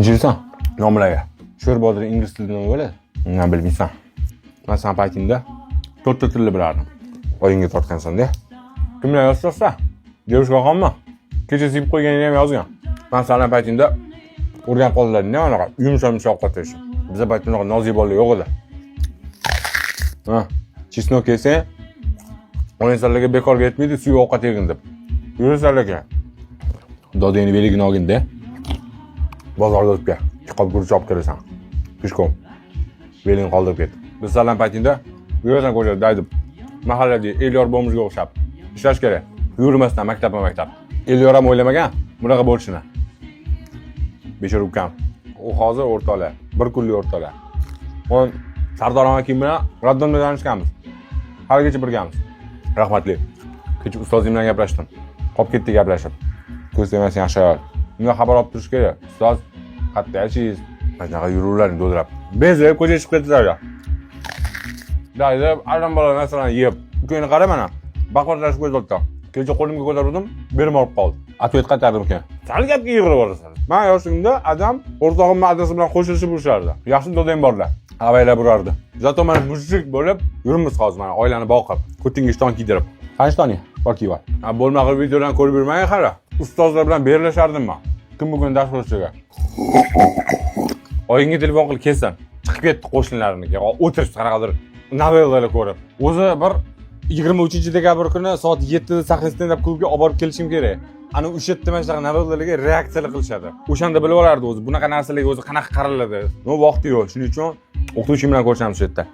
Injilsan, nomlarga. Sho'rbodir ingliz tilida nima bo'ladi? Men bilmaysan. Men san paytingda 4 ta tilni bilardim. Oyingga tortgansan-da. Kimlar yozsa? Devishga xonmi? Kecha sip qo'yganingni ham yozgan. Men san paytingda o'rganib qoldilar, nima anaqa yumsha ovqat yeyish. Bizda paytda nozik bolalar yo'q edi. Ha, chesnok yesang, o'yinlarga bekorga yetmaydi, suv ovqat yegin deb. Yursalarga. Dodangni beligini olgin-da. Bozorga o'tib kel. Chiqib guruch olib kelasan. Pishkom. Belingni qoldirib ket. Biz salam paytingda yurasan ko'chada daydib. Mahallada Elyor bo'lmishga o'xshab ishlash kerak. Yurmasdan maktab. Elyor ham o'ylamagan bunaqa bo'lishini. Beshor ukam. U hozir o'rtoqlar, bir kunlik o'rtoqlar. Men Sardor akim bilan Raddonda tanishganmiz. Haligacha birgamiz. Rahmatli. Kecha ustozim bilan gaplashdim. Qolib ketdi gaplashib. Ko'z temasang yaxshi. Unga xabar olib turish kerak. Ustoz, qayerda yashaysiz? Qanaqa yuruvlaring do'ldirab. Bezib ko'chaga chiqib ketdilar. Daydi, aram bola masalan yeb. Ukangni qara mana. Baqirlash ko'z oldi. Kecha qo'limga ko'tardim, berib olib qoldi. Atvet qaytardim ekan. Sal gapga yig'ilib o'rasan. Men yoshligimda adam o'rtog'im adasi bilan qo'shilishib urishardi. Yaxshi dodam borlar. Avaylab urardi. Zato men mujrik bo'lib yurimiz hozir mana oilani boqib, ko'tingga ishton kiydirib. Qanchtoning? Bakiyvar. Ha, bo'lmag'ir videodan ko'rib yurmang qara. Ustozlar bilan berlashardim men. Kim bugun dars o'tishiga. Oyingga telefon qilib kelsan. Chiqib ketdi qo'shnilarniki. O'tirib qanaqadir novellalar ko'rib. O'zi bir 23-dekabr kuni soat 7da Saxistonda klubga olib borib kelishim kerak. Ana o'sha yerda mana shunaqa novellalarga reaksiyalar qilishadi. O'shanda bilib olardi o'zi. Bunaqa narsalarga o'zi qanaqa qaraladi. No vaqti yo'q. Shuning uchun o'qituvchim bilan ko'rishamiz shu yerda.